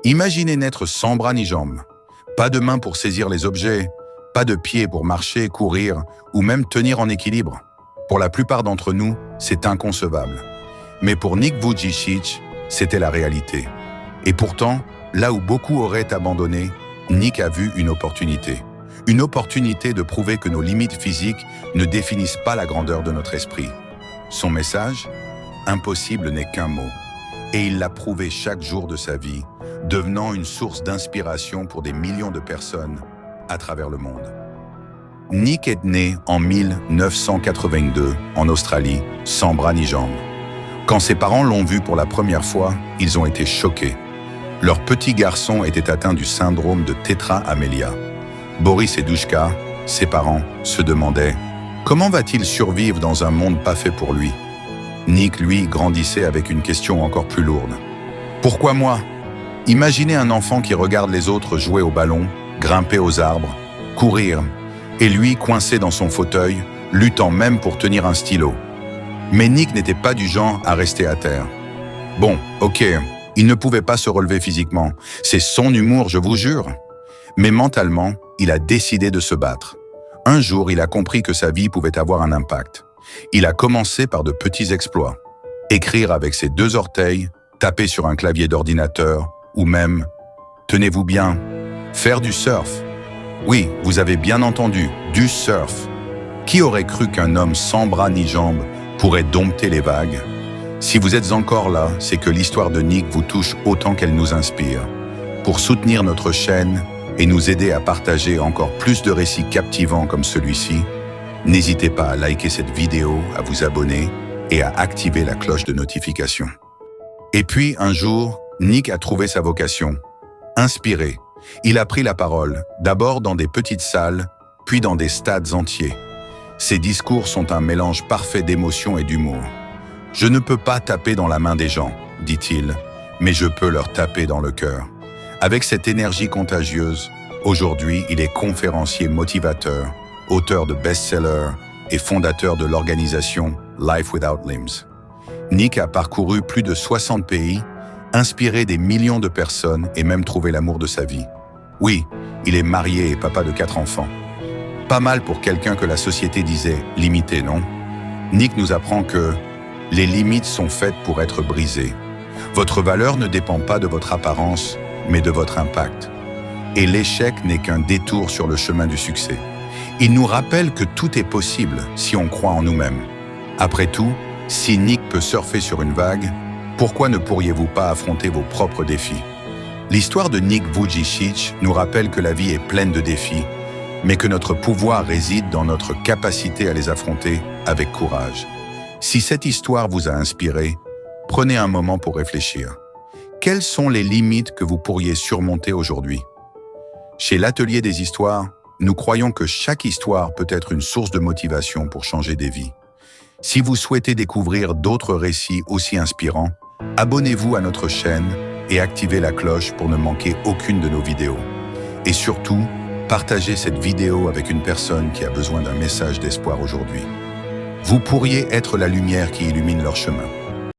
Imaginez naître sans bras ni jambes. Pas de mains pour saisir les objets, pas de pieds pour marcher, courir ou même tenir en équilibre. Pour la plupart d'entre nous, c'est inconcevable. Mais pour Nick Vujicic, c'était la réalité. Et pourtant, là où beaucoup auraient abandonné, Nick a vu une opportunité. Une opportunité de prouver que nos limites physiques ne définissent pas la grandeur de notre esprit. Son message ? Impossible n'est qu'un mot. Et il l'a prouvé chaque jour de sa vie, devenant une source d'inspiration pour des millions de personnes à travers le monde. Nick est né en 1982 en Australie, sans bras ni jambes. Quand ses parents l'ont vu pour la première fois, ils ont été choqués. Leur petit garçon était atteint du syndrome de tétra-amélia. Boris et Douchka, ses parents, se demandaient « Comment va-t-il survivre dans un monde pas fait pour lui ?» Nick, lui, grandissait avec une question encore plus lourde. « Pourquoi moi ?» Imaginez un enfant qui regarde les autres jouer au ballon, grimper aux arbres, courir, et lui coincé dans son fauteuil, luttant même pour tenir un stylo. Mais Nick n'était pas du genre à rester à terre. Bon, ok, il ne pouvait pas se relever physiquement. C'est son humour, je vous jure. Mais mentalement, il a décidé de se battre. Un jour, il a compris que sa vie pouvait avoir un impact. Il a commencé par de petits exploits. Écrire avec ses 2 orteils, taper sur un clavier d'ordinateur, ou même, tenez-vous bien, faire du surf. Oui, vous avez bien entendu, du surf. Qui aurait cru qu'un homme sans bras ni jambes pourrait dompter les vagues? Si vous êtes encore là, c'est que l'histoire de Nick vous touche autant qu'elle nous inspire. Pour soutenir notre chaîne et nous aider à partager encore plus de récits captivants comme celui-ci, n'hésitez pas à liker cette vidéo, à vous abonner et à activer la cloche de notification. Et puis, un jour, Nick a trouvé sa vocation. Inspiré, il a pris la parole, d'abord dans des petites salles, puis dans des stades entiers. Ses discours sont un mélange parfait d'émotion et d'humour. « Je ne peux pas taper dans la main des gens, dit-il, mais je peux leur taper dans le cœur. » Avec cette énergie contagieuse, aujourd'hui, il est conférencier motivateur, auteur de best-sellers et fondateur de l'organisation Life Without Limbs. Nick a parcouru plus de 60 pays, inspiré des millions de personnes et même trouvé l'amour de sa vie. Oui, il est marié et papa de 4 enfants. Pas mal pour quelqu'un que la société disait limité, non? Nick nous apprend que les limites sont faites pour être brisées. Votre valeur ne dépend pas de votre apparence, mais de votre impact. Et l'échec n'est qu'un détour sur le chemin du succès. Il nous rappelle que tout est possible si on croit en nous-mêmes. Après tout, si Nick peut surfer sur une vague, pourquoi ne pourriez-vous pas affronter vos propres défis? L'histoire de Nick Vujicic nous rappelle que la vie est pleine de défis, mais que notre pouvoir réside dans notre capacité à les affronter avec courage. Si cette histoire vous a inspiré, prenez un moment pour réfléchir. Quelles sont les limites que vous pourriez surmonter aujourd'hui? Chez l'Atelier des Histoires, nous croyons que chaque histoire peut être une source de motivation pour changer des vies. Si vous souhaitez découvrir d'autres récits aussi inspirants, abonnez-vous à notre chaîne et activez la cloche pour ne manquer aucune de nos vidéos. Et surtout, partagez cette vidéo avec une personne qui a besoin d'un message d'espoir aujourd'hui. Vous pourriez être la lumière qui illumine leur chemin.